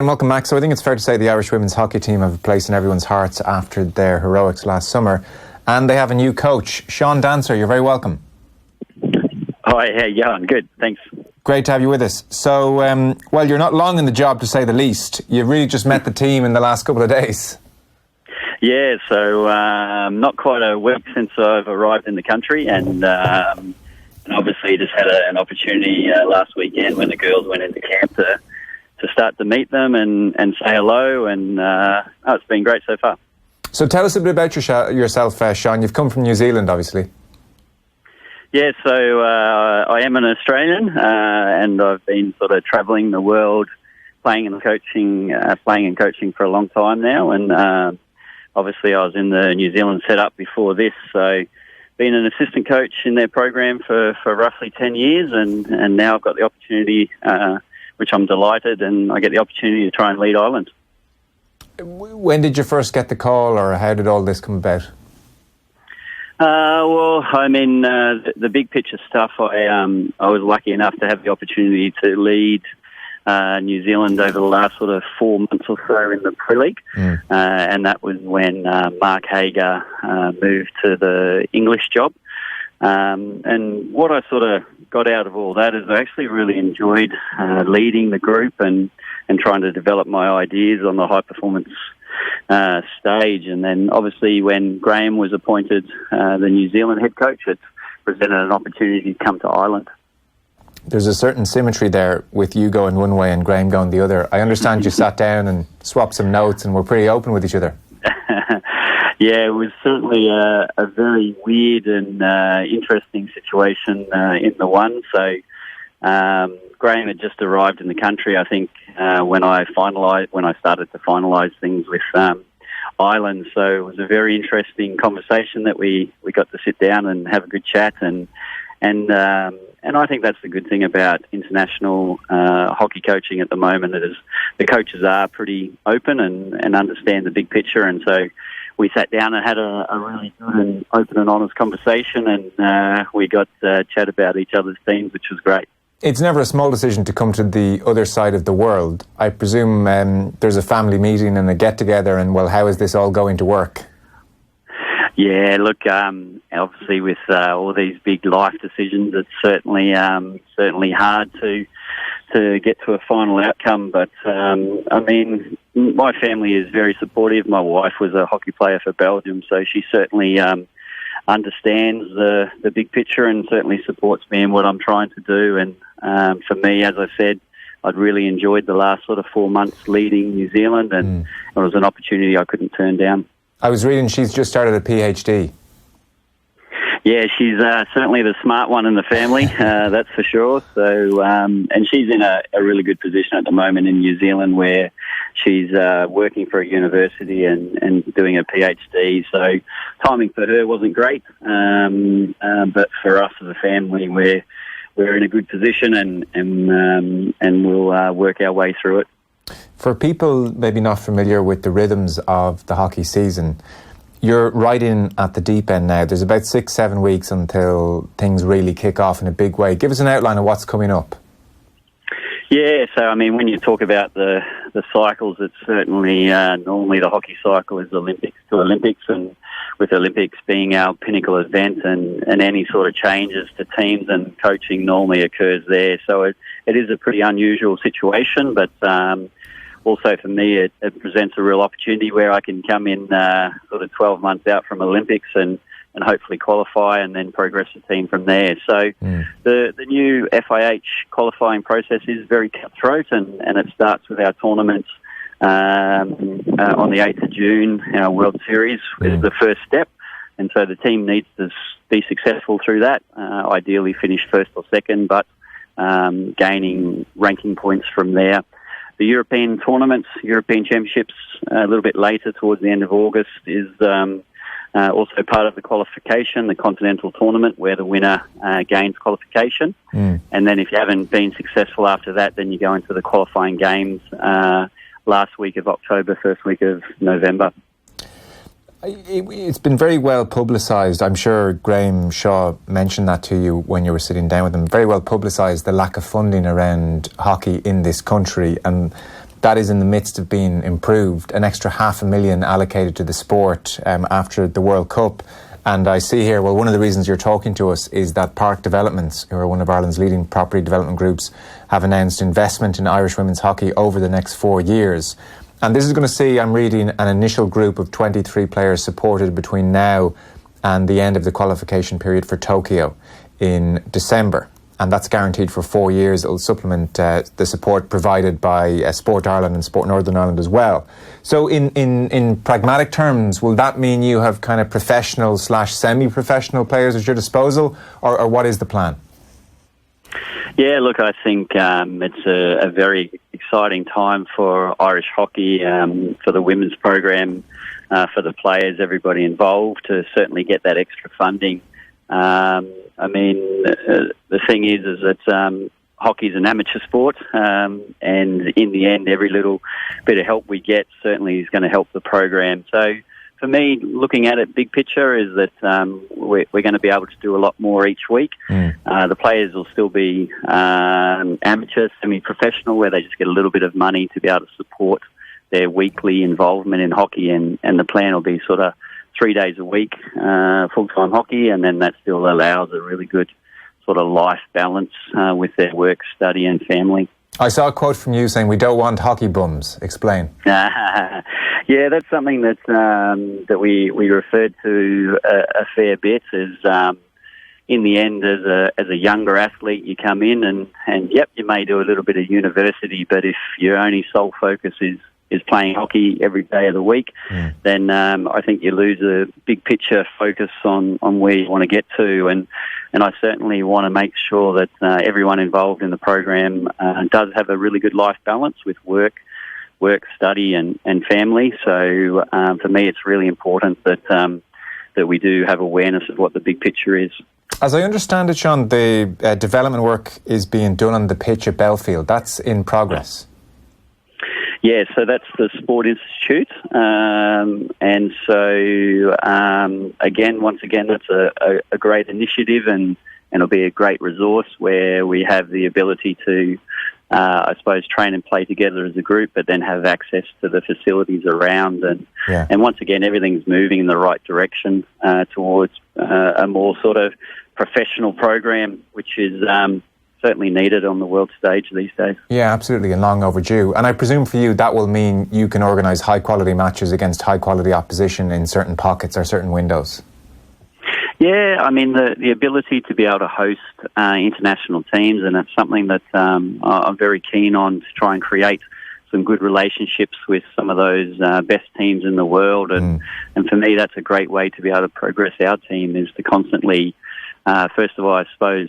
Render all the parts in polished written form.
And welcome back. So I think it's fair to say the Irish women's hockey team have a place in everyone's hearts after their heroics last summer. And they have a new coach, Sean Dancer. You're very welcome. Hi, how you going? Good, thanks. Great to have you with us. So, well, you're not long in the job, to say the least. You've really just met the team in the last couple of days. Yeah, so not quite a week since I've arrived in the country, and obviously just had an opportunity last weekend when the girls went into camp to start to meet them and say hello, and it's been great so far. So tell us a bit about yourself, Sean. You've come from New Zealand, obviously. Yeah, so I am an Australian, and I've been sort of travelling the world, playing and coaching for a long time now, and obviously I was in the New Zealand setup before this, so been an assistant coach in their program for roughly 10 years, and now I've got the opportunity, which I'm delighted, and I get the opportunity to try and lead Ireland. When did you first get the call, or how did all this come about? Well, I mean, the big picture stuff, I was lucky enough to have the opportunity to lead New Zealand over the last sort of 4 months or so in the Pre-League, and that was when Mark Hager moved to the English job. And what I sort of got out of all that is I actually really enjoyed leading the group and trying to develop my ideas on the high performance stage. And then obviously when Graham was appointed the New Zealand head coach, it presented an opportunity to come to Ireland. There's a certain symmetry there with you going one way and Graham going the other. I understand you sat down and swapped some notes and were pretty open with each other. Yeah, it was certainly a very weird and interesting situation in the one. So Graham had just arrived in the country, I think, when I started to finalise things with Ireland. So it was a very interesting conversation that we got to sit down and have a good chat, and I think that's the good thing about international hockey coaching at the moment, is the coaches are pretty open and understand the big picture, and so we sat down and had a really good and open and honest conversation, and we got to chat about each other's teams, which was great. It's never a small decision to come to the other side of the world. I presume there's a family meeting and a get-together, and, well, how is this all going to work? Yeah, look, obviously with all these big life decisions, it's certainly hard to get to a final outcome. But, I mean, my family is very supportive. My wife was a hockey player for Belgium, so she certainly understands the big picture and certainly supports me in what I'm trying to do. And for me, as I said, I'd really enjoyed the last sort of 4 months leading New Zealand, and it was an opportunity I couldn't turn down. I was reading she's just started a PhD. Yeah, she's certainly the smart one in the family, that's for sure. So, and she's in a really good position at the moment in New Zealand, where she's working for a university and doing a PhD. So timing for her wasn't great, but for us as a family, we're in a good position, and we'll work our way through it. For people maybe not familiar with the rhythms of the hockey season, you're right in at the deep end now. There's about 6-7 weeks until things really kick off in a big way. Give us an outline of what's coming up. Yeah, so I mean, when you talk about the cycles, it's certainly normally the hockey cycle is Olympics to Olympics, and with Olympics being our pinnacle event, and any sort of changes to teams and coaching normally occurs there. So it is a pretty unusual situation, but also for me it presents a real opportunity where I can come in sort of 12 months out from Olympics and hopefully qualify and then progress the team from there. So the new FIH qualifying process is very cutthroat, and it starts with our tournaments on the 8th of June. Our World Series is the first step, and so the team needs to be successful through that, ideally finish first or second, but gaining ranking points from there. The European tournaments, European Championships, a little bit later towards the end of August, is also part of the qualification, the Continental Tournament, where the winner gains qualification. And then if you haven't been successful after that, then you go into the qualifying games last week of October, first week of November. It's been very well publicised. I'm sure Graham Shaw mentioned that to you when you were sitting down with him. Very well publicised, the lack of funding around hockey in this country. And that is in the midst of being improved. An extra $500,000 allocated to the sport after the World Cup. And I see here, well, one of the reasons you're talking to us is that Park Developments, who are one of Ireland's leading property development groups, have announced investment in Irish women's hockey over the next 4 years. And this is going to see, I'm reading, an initial group of 23 players supported between now and the end of the qualification period for Tokyo in December. And that's guaranteed for 4 years. It'll supplement the support provided by Sport Ireland and Sport Northern Ireland as well. So in pragmatic terms, will that mean you have kind of professional / semi-professional players at your disposal, or what is the plan? Yeah, look, I think it's a very exciting time for Irish hockey, for the women's program, for the players, everybody involved, to certainly get that extra funding. I mean, the thing is that hockey is an amateur sport, and in the end, every little bit of help we get certainly is going to help the program. So, for me, looking at it big picture is that we're going to be able to do a lot more each week. The players will still be amateur, semi-professional, where they just get a little bit of money to be able to support their weekly involvement in hockey, and the plan will be sort of 3 days a week, full-time hockey, and then that still allows a really good sort of life balance with their work, study and family. I saw a quote from you saying, "We don't want hockey bums." Explain. Yeah, that's something that we referred to a fair bit. Is in the end, as a younger athlete, you come in and yep, you may do a little bit of university, but if your only sole focus is playing hockey every day of the week, then I think you lose a big picture focus on where you want to get to. And I certainly want to make sure that everyone involved in the program does have a really good life balance with work, study and family. So for me, it's really important that we do have awareness of what the big picture is. As I understand it, Sean, the development work is being done on the pitch at Belfield. That's in progress. Yeah, so that's the Sport Institute, and so once again, that's a great initiative, and it'll be a great resource where we have the ability to, I suppose, train and play together as a group, but then have access to the facilities around, and once again, everything's moving in the right direction towards a more sort of professional program, which is certainly needed on the world stage these days. Yeah, absolutely, and long overdue. And I presume for you that will mean you can organise high-quality matches against high-quality opposition in certain pockets or certain windows. Yeah, I mean, the ability to be able to host international teams, and it's something that I'm very keen on, to try and create some good relationships with some of those best teams in the world. And for me, that's a great way to be able to progress our team, is to constantly, first of all, I suppose,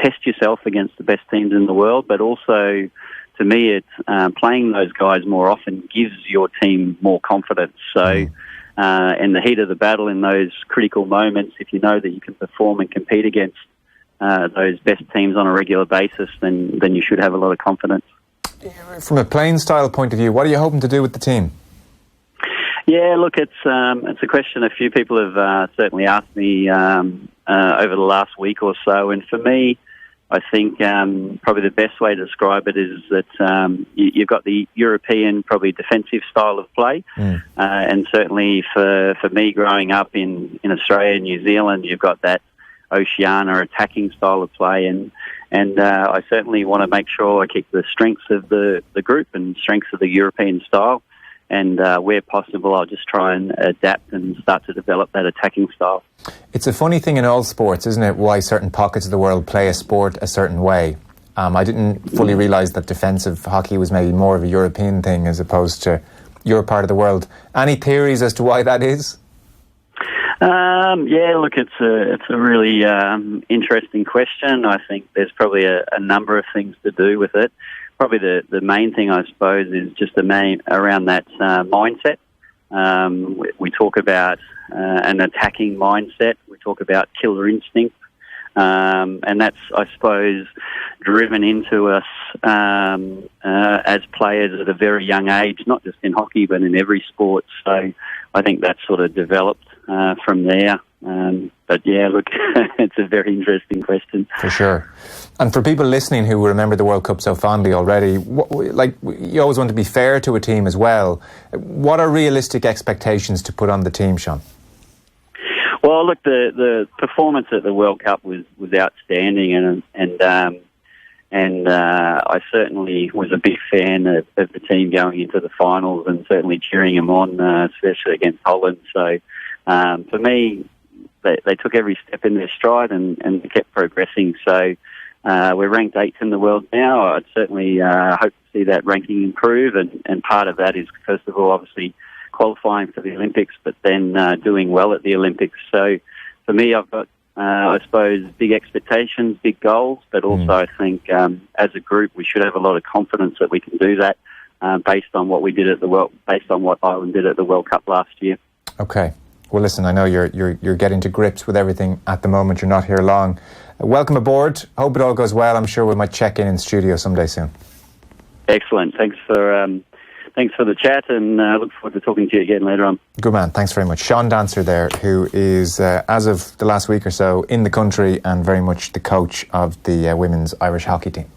test yourself against the best teams in the world, but also, to me, it's playing those guys more often gives your team more confidence. So in the heat of the battle, in those critical moments, if you know that you can perform and compete against those best teams on a regular basis, then you should have a lot of confidence. From a playing style point of view, what are you hoping to do with the team? Yeah, look, it's a question a few people have certainly asked me over the last week or so, and for me, I think probably the best way to describe it is that you've got the European, probably defensive style of play, and certainly for me growing up in Australia and New Zealand, you've got that Oceania attacking style of play, and I certainly want to make sure I keep the strengths of the group and strengths of the European style. And where possible, I'll just try and adapt and start to develop that attacking style. It's a funny thing in all sports, isn't it, why certain pockets of the world play a sport a certain way. I didn't fully realise that defensive hockey was maybe more of a European thing as opposed to your part of the world. Any theories as to why that is? Yeah, look, it's a really interesting question. I think there's probably a number of things to do with it. Probably the main thing, I suppose, is just around that mindset. We talk about an attacking mindset. We talk about killer instinct. And that's, I suppose, driven into us as players at a very young age, not just in hockey, but in every sport. So I think that's sort of developed from there. But yeah, look, it's a very interesting question. For sure. And for people listening who remember the World Cup so fondly already, you always want to be fair to a team as well. What are realistic expectations to put on the team, Sean? Well, look, the performance at the World Cup was outstanding, and I certainly was a big fan of the team going into the finals and certainly cheering them on, especially against Holland. So for me, they took every step in their stride and kept progressing. So we're ranked 8th in the world now. I'd certainly hope to see that ranking improve, and part of that is, first of all, obviously qualifying for the Olympics, but then doing well at the Olympics. So for me, I've got, I suppose, big expectations, big goals, but also I think as a group we should have a lot of confidence that we can do that based on what we did at based on what Ireland did at the World Cup last year. Okay. Well, listen, I know you're getting to grips with everything at the moment. You're not here long. Welcome aboard. Hope it all goes well. I'm sure we might check in studio someday soon. Excellent. Thanks for the chat, and look forward to talking to you again later on. Good man. Thanks very much. Sean Dancer there, who is, as of the last week or so, in the country and very much the coach of the women's Irish hockey team.